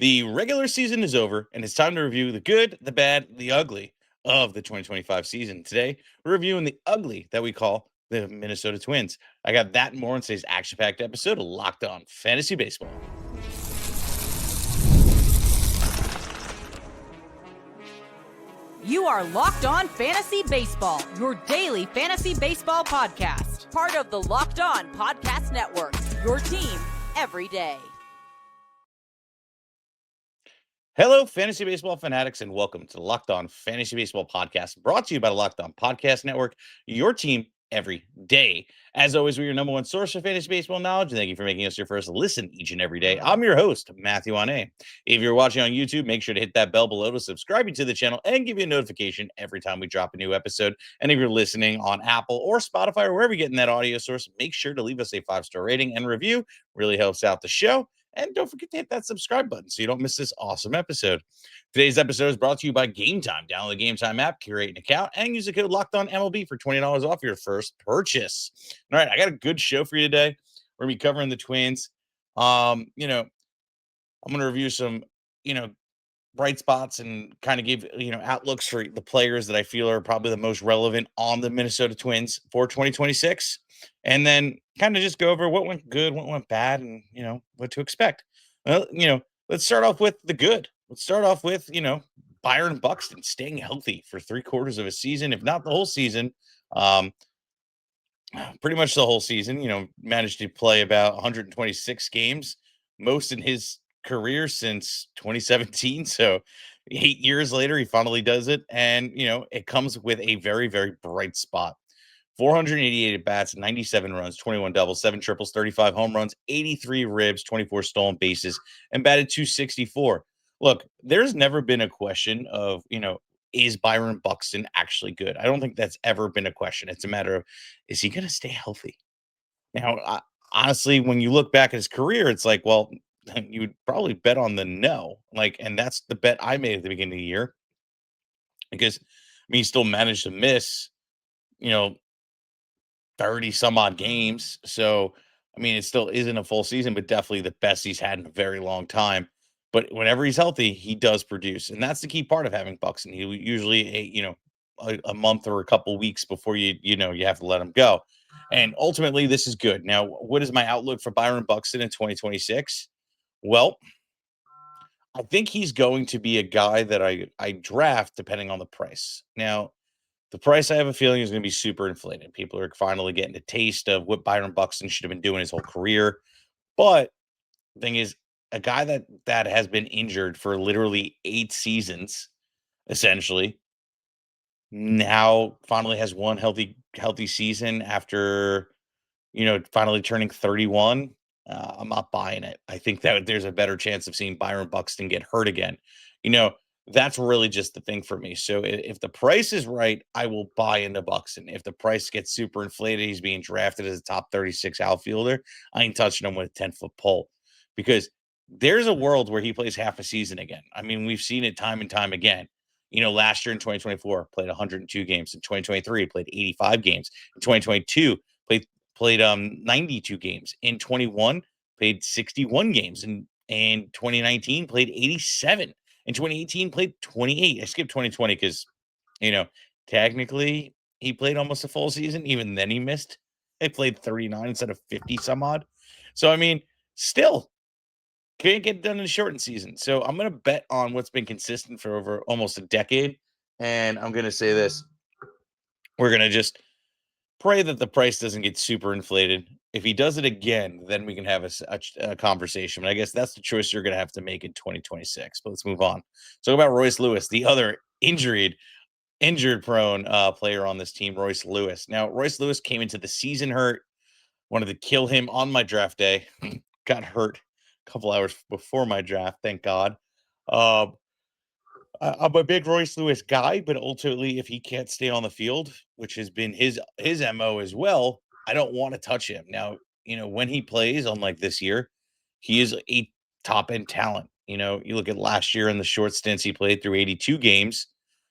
The regular season is over, and it's time to review the good, the bad, the ugly of the 2025 season. Today, we're reviewing the ugly that we call the Minnesota Twins. I got that and more in today's action-packed episode of Locked On Fantasy Baseball. You are Locked On Fantasy Baseball, your daily fantasy baseball podcast. Part of the Locked On Podcast Network, your team every day. Hello, fantasy baseball fanatics, and welcome to the Locked On Fantasy Baseball podcast, brought to you by the Locked On Podcast Network, your team every day. As always, we're your number one source for fantasy baseball knowledge, and thank you for making us your first listen each and every day. I'm your host, Matthew Ane. If you're watching on YouTube, make sure to hit that bell below to subscribe you to the channel and give you a notification every time we drop a new episode. And if you're listening on Apple or Spotify or wherever you're getting that audio source, make sure to leave us a 5-star rating and review. Really helps out the show. And don't forget to hit that subscribe button so you don't miss this awesome episode. Today's episode is brought to you by Game Time. Download the Game Time app, create an account, and use the code LOCKEDONMLB for $20 off your first purchase. All right, I got a good show for you today. We're going to be covering the Twins. I'm going to review some, bright spots and kind of give, outlooks for the players that I feel are probably the most relevant on the Minnesota Twins for 2026. And then kind of just go over what went good, what went bad, and, what to expect. Well, let's start off with the good. Let's start off with, Byron Buxton staying healthy for 3/4 of a season, if not the whole season. Pretty much the whole season, managed to play about 126 games, most in his career since 2017. So 8 years later, he finally does it. And, it comes with a very, very bright spot. 488 at bats, 97 runs, 21 doubles, 7 triples, 35 home runs, 83 ribs, 24 stolen bases, and batted .264. Look, there's never been a question of, is Byron Buxton actually good? I don't think that's ever been a question. It's a matter of, is he going to stay healthy? Now, honestly, when you look back at his career, it's like, well, you would probably bet on the no. And that's the bet I made at the beginning of the year. Because, he still managed to miss, 30 some odd games. So, it still isn't a full season, but definitely the best he's had in a very long time. But whenever he's healthy, he does produce. And that's the key part of having Buxton. He usually, a month or a couple weeks before you have to let him go. And ultimately, this is good. Now, what is my outlook for Byron Buxton in 2026? Well, I think he's going to be a guy that I draft depending on the price. Now, the price, I have a feeling, is going to be super inflated. People are finally getting a taste of what Byron Buxton should have been doing his whole career. But the thing is, a guy that has been injured for literally 8 seasons, essentially, now finally has one healthy season after, finally turning 31. I'm not buying it. I think that there's a better chance of seeing Byron Buxton get hurt again. That's really just the thing for me. So if the price is right, I will buy into Buxton. If the price gets super inflated, he's being drafted as a top 36 outfielder, I ain't touching him with a 10-foot pole, because there's a world where he plays half a season again. We've seen it time and time again. Last year in 2024, played 102 games. In 2023, played 85 games. In 2022, played 92 games. In 21, played 61 games. In 2019, played 87. In 2018, played 28. I skipped 2020 because, technically he played almost a full season. Even then he missed. He played 39 instead of 50 some odd. So, still can't get done in a shortened season. So I'm going to bet on what's been consistent for over almost a decade. And I'm going to say this. We're going to just pray that the price doesn't get super inflated. If he does it again, then we can have a conversation. But I guess that's the choice you're going to have to make in 2026. But let's move on. So about Royce Lewis, the other injured-prone player on this team, Royce Lewis. Now, Royce Lewis came into the season hurt. Wanted to kill him on my draft day. Got hurt a couple hours before my draft, thank God. I'm a big Royce Lewis guy, but ultimately, if he can't stay on the field, which has been his MO as well, I don't want to touch him. Now, when he plays, unlike this year, he is a top-end talent. You look at last year in the short stints he played through 82 games.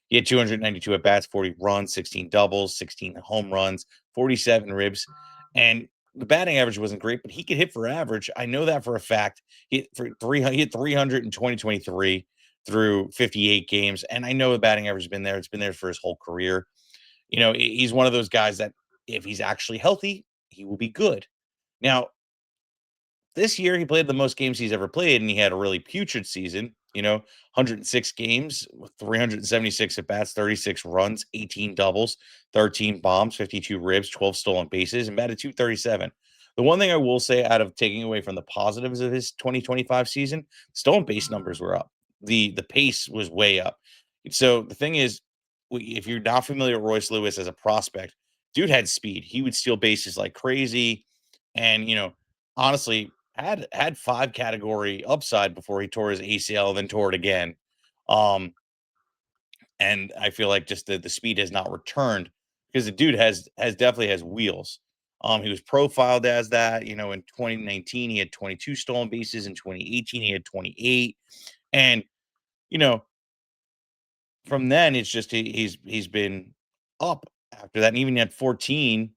He had 292 at-bats, 40 runs, 16 doubles, 16 home runs, 47 ribs. And the batting average wasn't great, but he could hit for average. I know that for a fact. He hit 300 in 2023 through 58 games, and I know the batting average has been there. It's been there for his whole career. He's one of those guys that if he's actually healthy, he will be good. Now, this year he played the most games he's ever played, and he had a really putrid season. 106 games with 376 at bats, 36 runs, 18 doubles, 13 bombs, 52 ribs, 12 stolen bases, and batted 237. The one thing I will say, out of taking away from the positives of his 2025 season, stolen base numbers were up. The pace was way up. So the thing is, if you're not familiar with Royce Lewis as a prospect, dude had speed. He would steal bases like crazy, and honestly, had 5 category upside before he tore his ACL, then tore it again. Um, and I feel like just the speed has not returned because the dude has definitely has wheels. He was profiled as that. In 2019 he had 22 stolen bases. In 2018 he had 28, and you know from then it's just he's been up after that, and even at 14,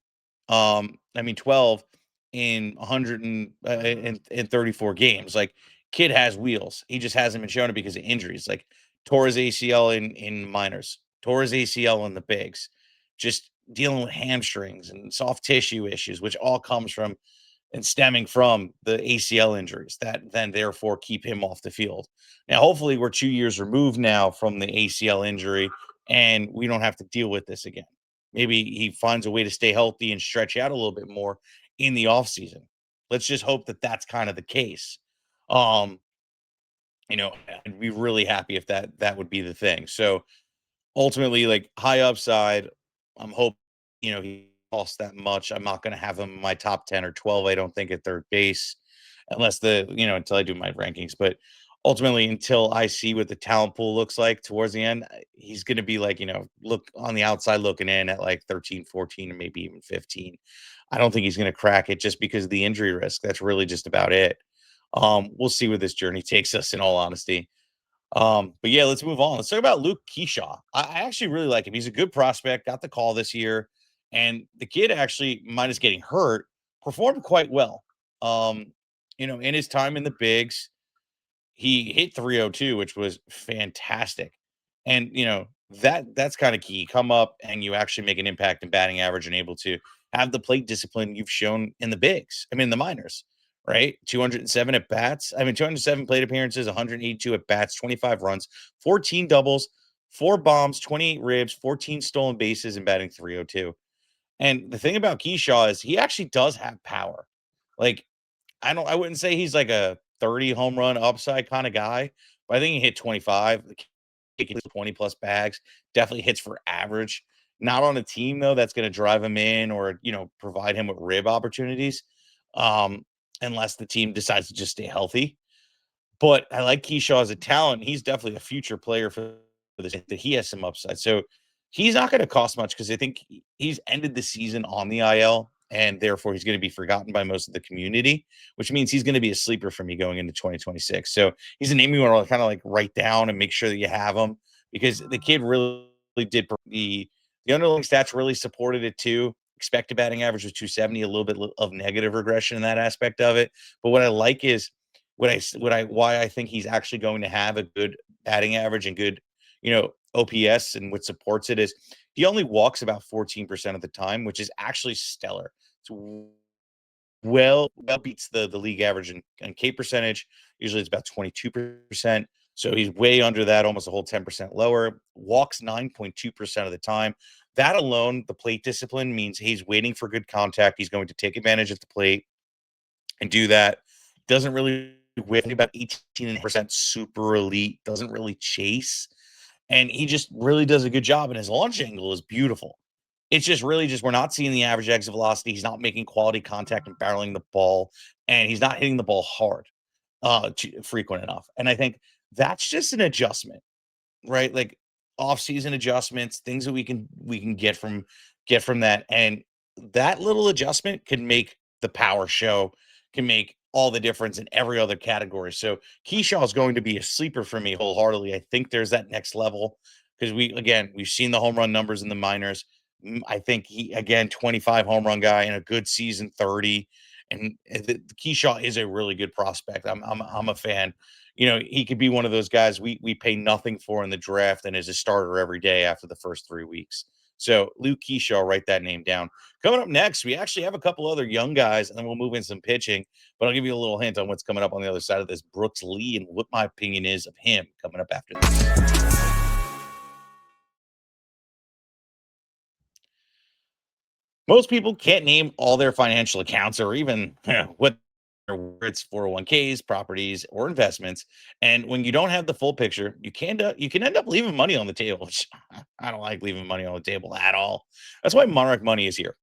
I mean 12 in 134 games. Like, kid has wheels. He just hasn't been shown it because of injuries. Like, tore his ACL in minors, tore his ACL in the bigs, just dealing with hamstrings and soft tissue issues, which all comes from and stemming from the ACL injuries that then therefore keep him off the field. Now, hopefully, we're 2 years removed now from the ACL injury and we don't have to deal with this again. Maybe he finds a way to stay healthy and stretch out a little bit more in the offseason. Let's just hope that that's kind of the case. Um, I'd be really happy if that would be the thing. So ultimately, like, high upside. I'm hoping, he costs that much. I'm not going to have him in my top 10 or 12. I don't think, at third base, unless until I do my rankings. But ultimately, until I see what the talent pool looks like towards the end, he's going to be like, look on the outside looking in at like 13, 14, and maybe even 15. I don't think he's going to crack it just because of the injury risk. That's really just about it. We'll see where this journey takes us, in all honesty. But yeah, let's move on. Let's talk about Luke Keisha. I actually really like him. He's a good prospect, got the call this year, and the kid actually, minus getting hurt, performed quite well. In his time in the bigs, he hit 302, which was fantastic. And that's kind of key. Come up and you actually make an impact in batting average and able to have the plate discipline you've shown in the bigs. I mean, the minors, right? 207 at bats. I mean, 207 plate appearances, 182 at bats, 25 runs, 14 doubles, 4 bombs, 28 ribs, 14 stolen bases, and batting 302. And the thing about Keyshaw is he actually does have power. Like, I wouldn't say he's like a 30 home run upside kind of guy, but I think he hit 25. The kid can hit 20 plus bags, definitely hits for average. Not on a team though that's going to drive him in or provide him with rib opportunities, um, unless the team decides to just stay healthy. But I like Keyshaw as a talent. He's definitely a future player for this. That he has some upside. So he's not going to cost much because I think he's ended the season on the IL, and therefore he's going to be forgotten by most of the community, which means he's going to be a sleeper for me going into 2026. So he's a name you want to kind of like write down and make sure that you have him, because the kid really did the underlying stats really supported it too. Expected batting average was 270, a little bit of negative regression in that aspect of it. But what I like is why I think he's actually going to have a good batting average and good, OPS, and what supports it is he only walks about 14% of the time, which is actually stellar. It's well beats the league average in K percentage. Usually it's about 22%. So he's way under that, almost a whole 10% lower. Walks 9.2% of the time. That alone, the plate discipline, means he's waiting for good contact. He's going to take advantage of the plate and do that. Doesn't really whip, about 18% super elite, doesn't really chase. And he just really does a good job. And his launch angle is beautiful. It's just really just, we're not seeing the average exit velocity. He's not making quality contact and barreling the ball, and he's not hitting the ball hard, frequent enough. And I think that's just an adjustment, right? Like, off-season adjustments, things that we can get from that. And that little adjustment can make the power show, can make all the difference in every other category. So Keyshaw is going to be a sleeper for me wholeheartedly. I think there's that next level because we've seen the home run numbers in the minors. I think he again 25 home run guy in a good season 30, and the Keyshaw is a really good prospect. I'm a fan. He could be one of those guys we pay nothing for in the draft and is a starter every day after the first 3 weeks. So Luke Keisha, write that name down. Coming up next, we actually have a couple other young guys, and then we'll move in some pitching. But I'll give you a little hint on what's coming up on the other side of this. Brooks Lee and what my opinion is of him coming up after this. Most people can't name all their financial accounts or even what it's 401ks, properties, or investments. And when you don't have the full picture, you can end up leaving money on the table. Which I don't like leaving money on the table at all. That's why Monarch Money is here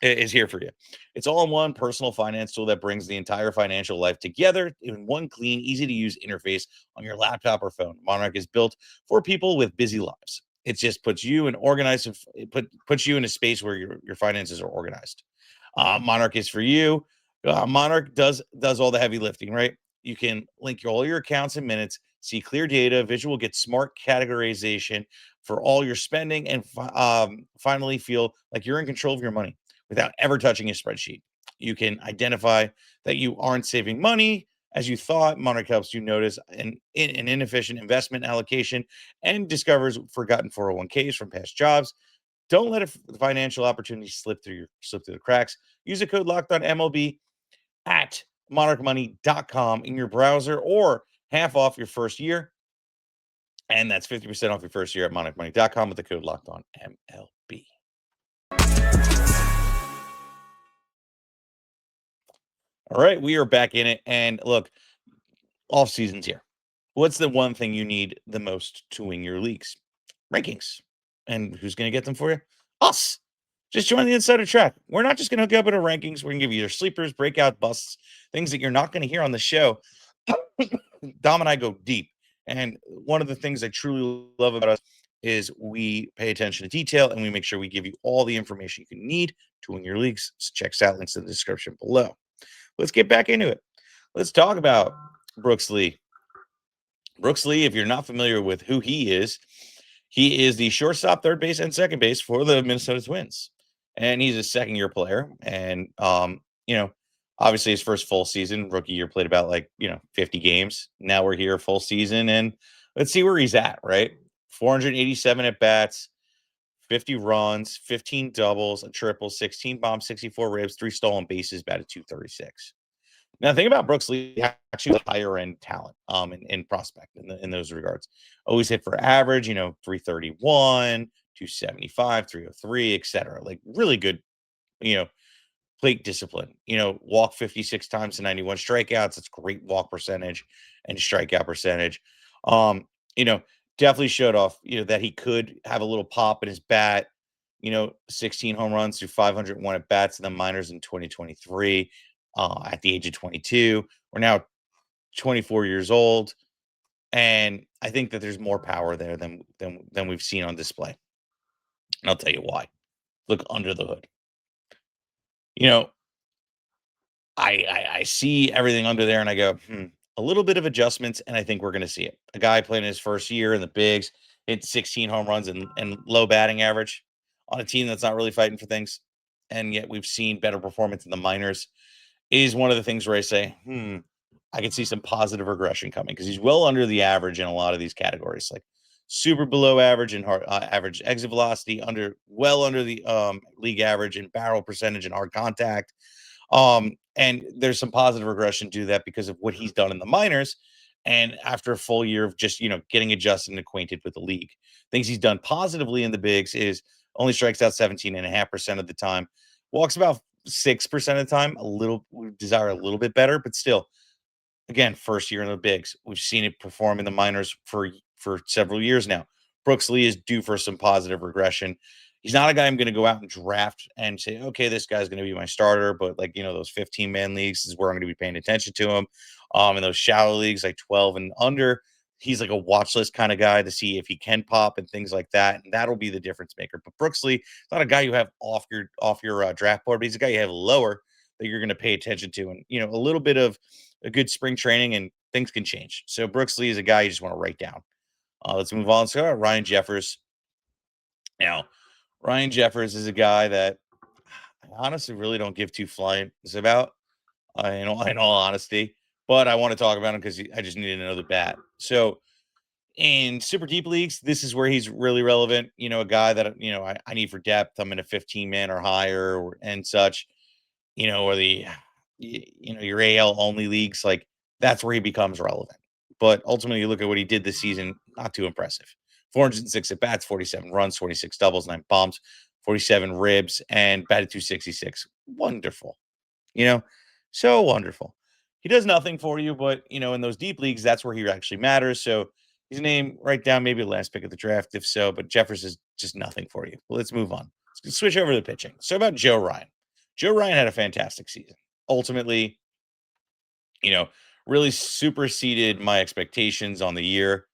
for you. It's all in one personal finance tool that brings the entire financial life together in one clean, easy to use interface on your laptop or phone. Monarch is built for people with busy lives. It just puts you in organized, puts you in a space where your finances are organized. Monarch is for you. Monarch does all the heavy lifting, right? You can link all your accounts in minutes, see clear data, visual, get smart categorization for all your spending, and finally feel like you're in control of your money without ever touching a spreadsheet. You can identify that you aren't saving money as you thought. Monarch helps you notice an inefficient investment allocation and discovers forgotten 401ks from past jobs. Don't let a financial opportunity slip through the cracks. Use the code locked on MLB at monarchmoney.com in your browser or half off your first year. And that's 50% off your first year at monarchmoney.com with the code locked on MLB. All right, we are back in it. And look, off season's here. What's the one thing you need the most to win your leagues? Rankings. And who's going to get them for you? Us. Just join the insider track. We're not just going to hook you up in our rankings. We're going to give you your sleepers, breakout busts, things that you're not going to hear on the show. Dom and I go deep. And one of the things I truly love about us is we pay attention to detail and we make sure we give you all the information you can need to win your leagues. So check out links in the description below. Let's get back into it. Let's talk about Brooks Lee. Brooks Lee, if you're not familiar with who he is the shortstop, third base, and second base for the Minnesota Twins. And he's a second-year player. And, obviously his first full season, rookie year, played about 50 games. Now we're here full season, and let's see where he's at, right? 487 at-bats, 50 runs, 15 doubles, a triple, 16 bombs, 64 ribs, 3 stolen bases, batted 236. Now, the thing about Brooks Lee, actually higher end talent in prospect in those regards. Always hit for average, 331, 275, 303, etc. Like really good, you know, plate discipline. Walk 56 times to 91 strikeouts. It's great walk percentage and strikeout percentage. Um, you know, definitely showed off, that he could have a little pop in his bat. 16 home runs through 501 at bats in the minors in 2023 at the age of 22. We're now 24 years old, and I think that there's more power there than we've seen on display. And I'll tell you why. Look under the hood. You know, I see everything under there, and I go, a little bit of adjustments, and I think we're going to see it. A guy playing his first year in the bigs, hit 16 home runs and low batting average on a team that's not really fighting for things, and yet we've seen better performance in the minors. Is one of the things where I say, I can see some positive regression coming because he's well under the average in a lot of these categories, like super below average in hard average exit velocity, well under the league average in barrel percentage and hard contact. And there's some positive regression to that because of what he's done in the minors. And after a full year of just, getting adjusted and acquainted with the league, things he's done positively in the bigs is only strikes out 17.5% of the time, walks about 6% of the time, we desire a little bit better, but still, again, first year in the bigs. We've seen it perform in the minors for several years now. Brooks Lee is due for some positive regression. He's not a guy I'm going to go out and draft and say, okay, this guy's going to be my starter. But those 15-man leagues is where I'm going to be paying attention to him. In those shallow leagues, like 12 and under, he's like a watch list kind of guy to see if he can pop and things like that. And that'll be the difference maker. But Brooks Lee, it's not a guy you have off your draft board, but he's a guy you have lower that you're going to pay attention to. And, a little bit of a good spring training and things can change. So Brooks Lee is a guy you just want to write down. Let's move on. So Ryan Jeffers. Now, Ryan Jeffers is a guy that I honestly really don't give two flying about, in all honesty, but I want to talk about him because I just needed another bat. So in super deep leagues, this is where he's really relevant. A guy that I need for depth. I'm in a 15 man or higher, and such. Or your AL only leagues, like that's where he becomes relevant. But ultimately, you look at what he did this season, not too impressive. 406 at bats, 47 runs, 26 doubles, 9 bombs, 47 ribs, and batted 266. Wonderful. You know, so wonderful. He does nothing for you, but in those deep leagues, that's where he actually matters. So his name right down, maybe the last pick of the draft, if so. But Jeffers is just nothing for you. Well, let's move on. Let's switch over to the pitching. So about Joe Ryan. Joe Ryan had a fantastic season. Ultimately, you know, really superseded my expectations on the year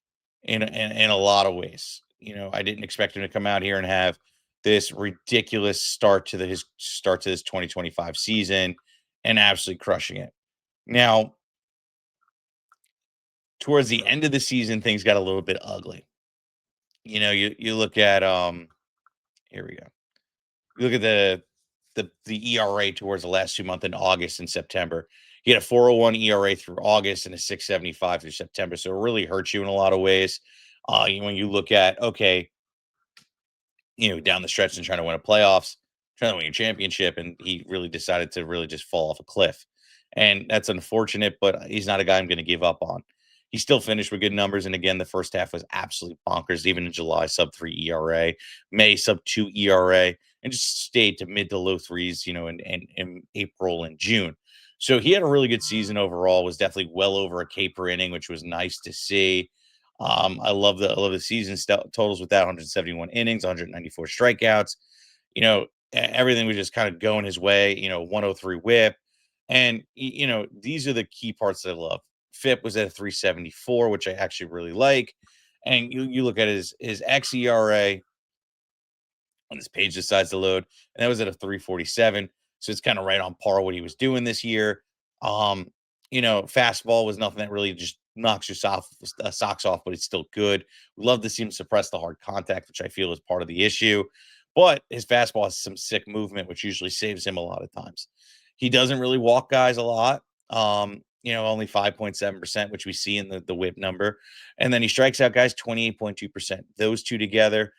in a lot of ways. I didn't expect him to come out here and have this ridiculous his start to this 2025 season and absolutely crushing it. Now, towards the end of the season, things got a little bit ugly. You look at here we go. You look at the ERA towards the last 2 months in August and September. He had a 4.01 ERA through August and a 6.75 through September. So it really hurts you in a lot of ways. When you look at, okay, down the stretch and trying to win a playoffs, trying to win your championship, and he really decided to really just fall off a cliff. And that's unfortunate, but he's not a guy I'm going to give up on. He still finished with good numbers. And again, the first half was absolutely bonkers. Even in July, sub 3 ERA, May, sub 2 ERA, and just stayed to mid to low threes, in April and June. So he had a really good season overall, was definitely well over a K per inning, which was nice to see. I love the season totals with that 171 innings, 194 strikeouts. Everything was just kind of going his way. 103 WHIP, and these are the key parts that I love. FIP was at a 374, which I actually really like. And you look at his xERA when this page decides to load, and that was at a 347. So it's kind of right on par what he was doing this year. Fastball was nothing that really just knocks your socks off, but it's still good. We love to see him suppress the hard contact, which I feel is part of the issue. But his fastball has some sick movement, which usually saves him a lot of times. He doesn't really walk guys a lot. Only 5.7%, which we see in the whip number. And then he strikes out guys 28.2%. Those two together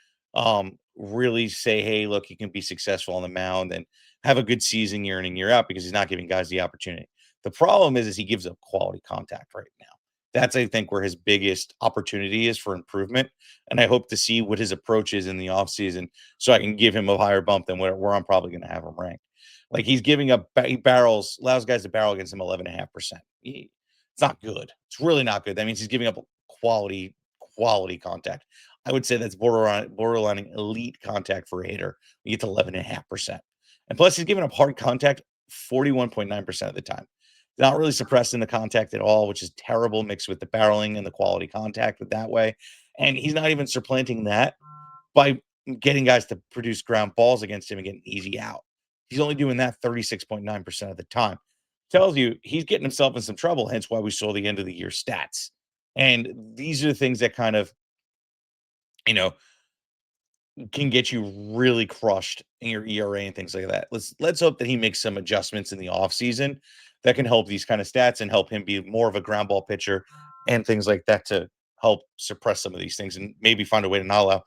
really say, hey, look, he can be successful on the mound and have a good season year in and year out because he's not giving guys the opportunity. The problem is he gives up quality contact right now. That's, I think, where his biggest opportunity is for improvement. And I hope to see what his approach is in the offseason so I can give him a higher bump than where I'm probably going to have him ranked. Like he's giving up, he allows guys to barrel against him 11.5%. It's not good. It's really not good. That means he's giving up quality contact. I would say that's borderline elite contact for a hitter. You get to 11.5%. And plus, he's giving up hard contact 41.9% of the time. Not really suppressing the contact at all, which is terrible, mixed with the barreling and the quality contact with that way. And he's not even supplanting that by getting guys to produce ground balls against him and get an easy out. He's only doing that 36.9% of the time. Tells you he's getting himself in some trouble, hence why we saw the end of the year stats. And these are the things that kind of, you know, can get you really crushed in your ERA and things like that. Let's hope that he makes some adjustments in the offseason that can help these kind of stats and help him be more of a ground ball pitcher and things like that to help suppress some of these things and maybe find a way to not allow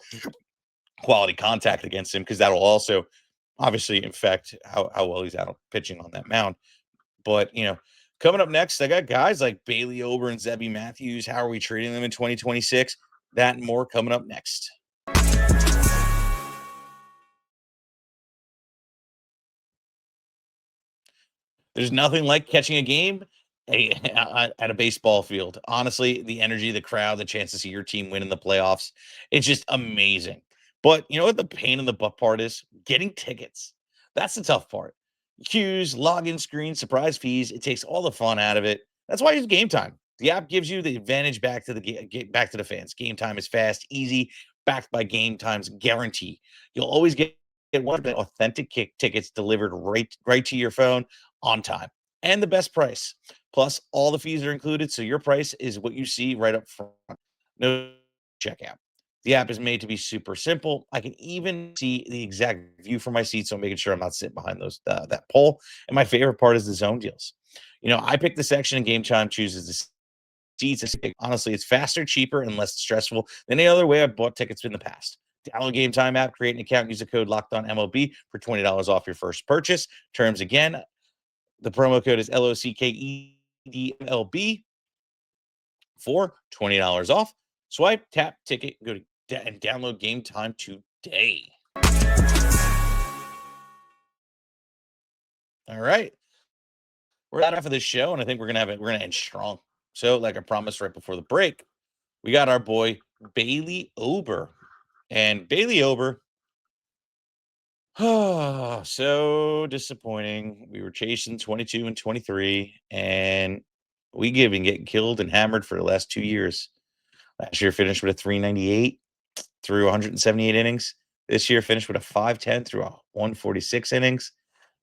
quality contact against him because that'll also obviously affect how well he's out pitching on that mound. But coming up next, I got guys like Bailey Ober and Zebby Matthews. How are we treating them in 2026? That and more coming up next. There's nothing like catching a game at a baseball field. Honestly, the energy, the crowd, the chance to see your team win in the playoffs, it's just amazing. But you know what the pain in the butt part is? Getting tickets. That's the tough part. Queues, login screens, surprise fees. It takes all the fun out of it. That's why it's Game Time. The app gives you the advantage back to back to the fans. Game Time is fast, easy, backed by Game Time's guarantee. You'll always get one of the authentic tickets delivered right to your phone on time and the best price. Plus, all the fees are included, so your price is what you see right up front. No checkout. The app is made to be super simple. I can even see the exact view from my seat, so I'm making sure I'm not sitting behind those that pole. And my favorite part is the zone deals. I pick the section and Game Time chooses the seats. Honestly, it's faster, cheaper, and less stressful than any other way I've bought tickets in the past. Download Game Time app, create an account, use the code Locked On MLB for $20 off your first purchase. Terms again, the promo code is LOCKEDMLB for $20 off. Swipe, tap, ticket, go to and download Game Time today. All right. We're out for this show, and I think we're gonna end strong. So, like I promised right before the break, we got our boy Bailey Ober. And Bailey Ober, oh, so disappointing. We were chasing 22 and 23, and we been getting killed and hammered for the last 2 years. Last year finished with a 398 through 178 innings. This year finished with a 510 through 146 innings.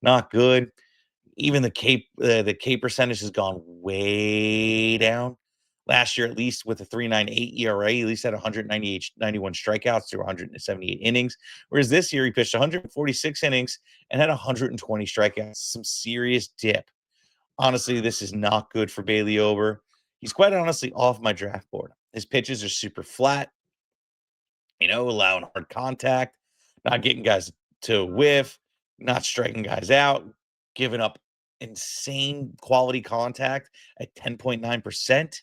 Not good. Even the K percentage has gone way down. Last year, at least with a 3.98 ERA, he at least had 91 strikeouts through 178 innings. Whereas this year, he pitched 146 innings and had 120 strikeouts. Some serious dip. Honestly, this is not good for Bailey Ober. He's quite honestly off my draft board. His pitches are super flat, allowing hard contact, not getting guys to whiff, not striking guys out, giving up insane quality contact at 10.9%,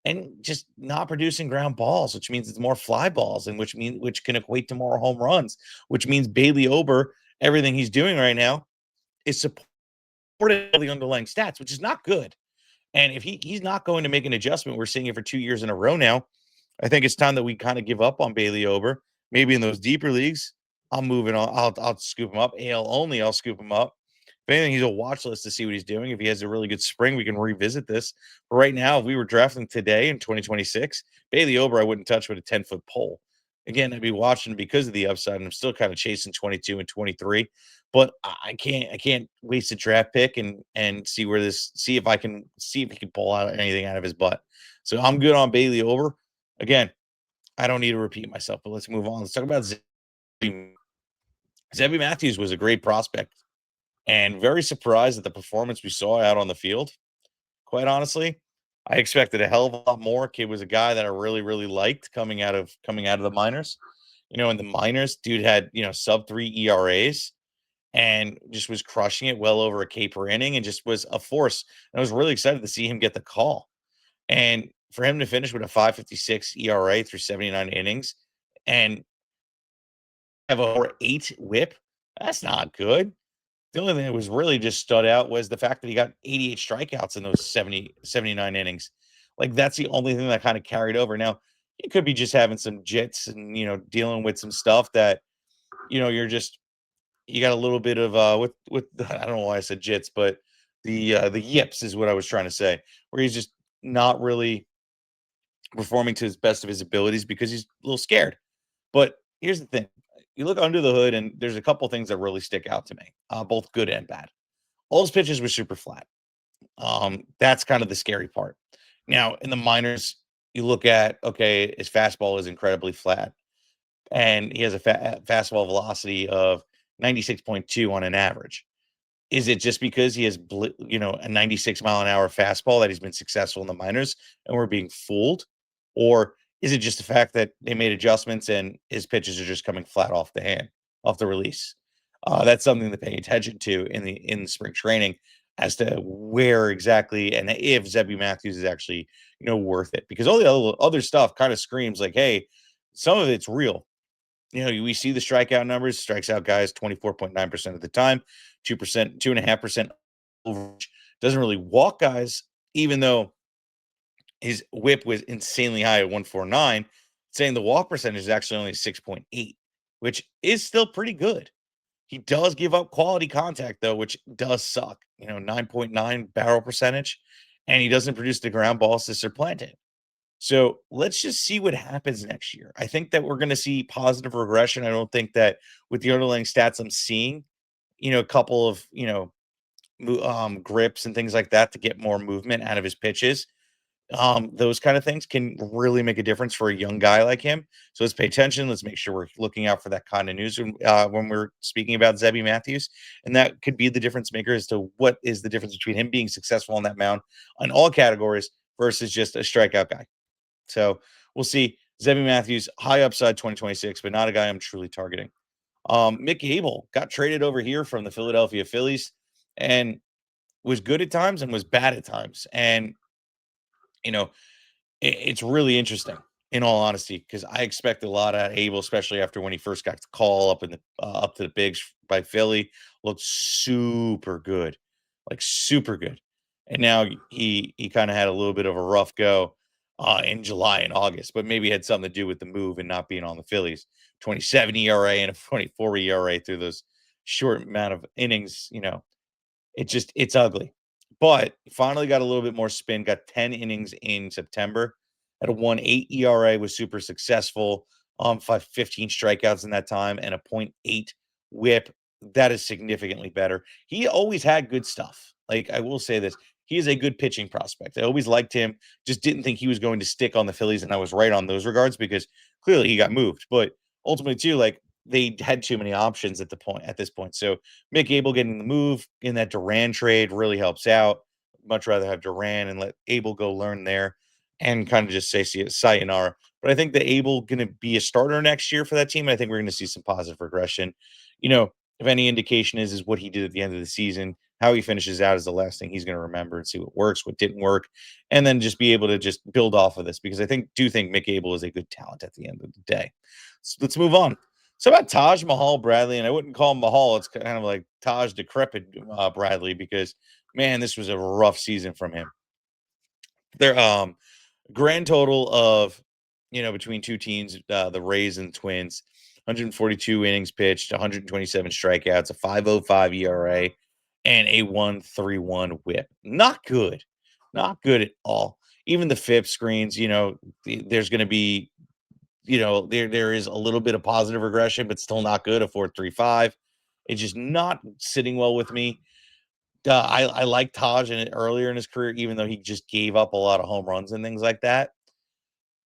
and just not producing ground balls, which means it's more fly balls, and which can equate to more home runs, which means Bailey Ober, everything he's doing right now is supported by the underlying stats, which is not good. And if he's not going to make an adjustment, we're seeing it for 2 years in a row now. I think it's time that we kind of give up on Bailey Ober. Maybe in those deeper leagues, I'm moving on. I'll scoop him up. AL only, I'll scoop him up. If anything, he's a watch list to see what he's doing. If he has a really good spring, we can revisit this. But right now, if we were drafting today in 2026, Bailey Ober, I wouldn't touch with a 10-foot pole. Again, I'd be watching because of the upside, and I'm still kind of chasing 22 and 23. But I can't waste a draft pick and see if he can pull out anything out of his butt. So I'm good on Bailey Ober. Again, I don't need to repeat myself, but let's move on. Let's talk about Zebby. Zebby Matthews was a great prospect and very surprised at the performance we saw out on the field. Quite honestly, I expected a hell of a lot more. Kid was a guy that I really, really liked coming out of the minors. In the minors, dude had, sub 3 ERAs and just was crushing it, well over a K per inning, and just was a force. And I was really excited to see him get the call. And for him to finish with a 5.56 ERA through 79 innings and have a 8 whip, that's not good. The only thing that was really just stood out was the fact that he got 88 strikeouts in those 79 innings. Like, that's the only thing that kind of carried over. Now, he could be just having some jits and, dealing with some stuff that, you got a little bit of with I don't know why I said jits, but the yips is what I was trying to say, where he's just not really performing to his best of his abilities because he's a little scared. But here's the thing. You look under the hood, and there's a couple things that really stick out to me, both good and bad. All his pitches were super flat. That's kind of the scary part. Now, in the minors, you look at, okay, his fastball is incredibly flat, and he has a fastball velocity of 96.2 on an average. Is it just because he has, a 96 mile an hour fastball that he's been successful in the minors and we're being fooled? Or is it just the fact that they made adjustments and his pitches are just coming flat off the hand, off the release? That's something to pay attention to in spring training as to where exactly and if Zebby Matthews is actually, worth it. Because all the other stuff kind of screams like, hey, some of it's real. We see the strikeout numbers, strikes out guys 24.9% of the time, 2%, 2.5% over, doesn't really walk guys, even though his whip was insanely high at 149, saying the walk percentage is actually only 6.8, which is still pretty good. He does give up quality contact, though, which does suck. 9.9 barrel percentage, and he doesn't produce the ground balls to supplant it. So let's just see what happens next year. I think that we're going to see positive regression. I don't think that with the underlying stats I'm seeing, a couple of, grips and things like that to get more movement out of his pitches. those kind of things can really make a difference for a young guy like him. So let's pay attention. Let's make sure we're looking out for that kind of news when we're speaking about Zebby Matthews. And that could be the difference maker as to what is the difference between him being successful on that mound on all categories versus just a strikeout guy. So we'll see. Zebby Matthews, high upside 2026, but not a guy I'm truly targeting. Mick Abel got traded over here from the Philadelphia Phillies and was good at times and was bad at times. And, you know, it's really interesting, in all honesty, because I expected a lot out of Abel, especially after when he first got the call up in the up to the bigs by Philly. Looked super good, like super good. And now he kind of had a little bit of a rough go in July and August, but maybe it had something to do with the move and not being on the Phillies. 27 ERA and a 24 ERA through those short amount of innings. It's ugly. But finally got a little bit more spin, got 10 innings in September at a 1.8 ERA, was super successful. 15 strikeouts in that time and a .8 whip. That is significantly better. He always had good stuff. Like, I will say this. He is a good pitching prospect. I always liked him. Just didn't think he was going to stick on the Phillies, and I was right on those regards because clearly he got moved. But ultimately, too, like, they had too many options at this point. So Mick Abel getting the move in that Duran trade really helps out. Much rather have Duran and let Abel go learn there and kind of just say sayonara. But I think that Abel going to be a starter next year for that team. I think we're going to see some positive regression. If any indication is what he did at the end of the season, how he finishes out is the last thing he's going to remember and see what works, what didn't work, and then just be able to just build off of this because I do think Mick Abel is a good talent at the end of the day. So let's move on. So about Taj Bradley, and I wouldn't call him Mahal. It's kind of like Taj decrepit Bradley because man, this was a rough season from him. Their grand total of between two teams, the Rays and Twins, 142 innings pitched, 127 strikeouts, a 5.05 ERA, and a 1.31 WHIP. Not good, not good at all. Even the FIP screens, there's going to be there is a little bit of positive regression, but still not good. A 4.35. It's just not sitting well with me. I like Taj earlier in his career, even though he just gave up a lot of home runs and things like that.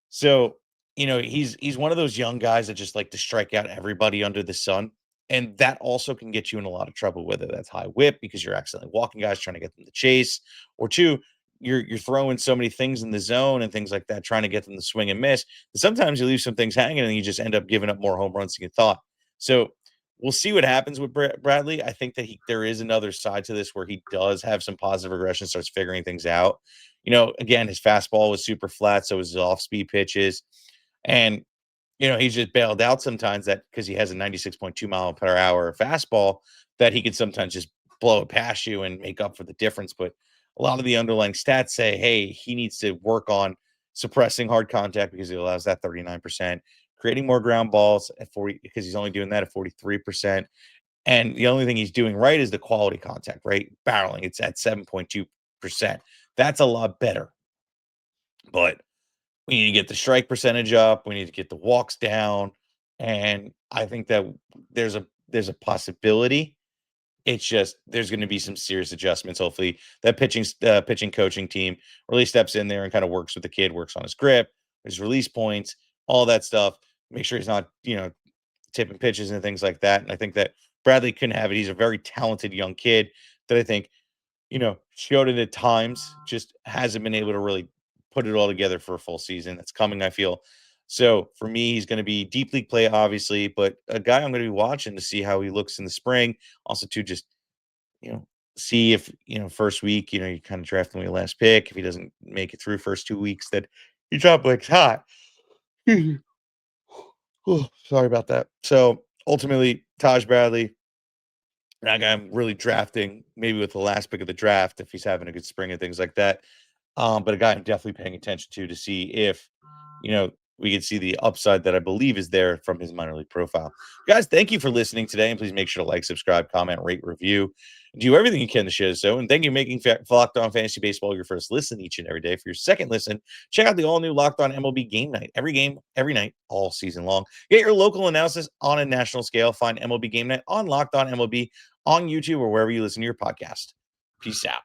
So, he's one of those young guys that just like to strike out everybody under the sun. And that also can get you in a lot of trouble, whether that's high whip because you're accidentally walking guys trying to get them to chase, or two, you're throwing so many things in the zone and things like that, trying to get them to swing and miss. Sometimes you leave some things hanging and you just end up giving up more home runs than you thought. So we'll see what happens with Bradley. I think that there is another side to this where he does have some positive regression, starts figuring things out. Again, his fastball was super flat, so was his off-speed pitches. And, he's just bailed out sometimes that because he has a 96.2 mile per hour fastball that he could sometimes just blow it past you and make up for the difference. But a lot of the underlying stats say, hey, he needs to work on suppressing hard contact because he allows that 39%, creating more ground balls at 40 because he's only doing that at 43%. And the only thing he's doing right is the quality contact, right? Barreling, it's at 7.2%. That's a lot better. But we need to get the strike percentage up. We need to get the walks down. And I think that there's a possibility. It's just there's going to be some serious adjustments. Hopefully, that pitching coaching team really steps in there and kind of works with the kid, works on his grip, his release points, all that stuff. Make sure he's not, tipping pitches and things like that. And I think that Bradley couldn't have it. He's a very talented young kid that I think, showed it at times, just hasn't been able to really put it all together for a full season. That's coming, I feel. So for me, he's going to be deep league play, obviously, but a guy I'm going to be watching to see how he looks in the spring. Also, to just, see if, first week, you kind of draft him with your last pick. If he doesn't make it through first 2 weeks, that he dropped like hot. Oh, sorry about that. So ultimately, Taj Bradley, that guy I'm really drafting, maybe with the last pick of the draft, if he's having a good spring and things like that. But a guy I'm definitely paying attention to see if, we can see the upside that I believe is there from his minor league profile. Guys, thank you for listening today. And please make sure to like, subscribe, comment, rate, review, do everything you can to share so. And thank you for making Locked On Fantasy Baseball your first listen each and every day. For your second listen, check out the all-new Locked On MLB Game Night. Every game, every night, all season long. Get your local analysis on a national scale. Find MLB Game Night on Locked On MLB on YouTube or wherever you listen to your podcast. Peace out.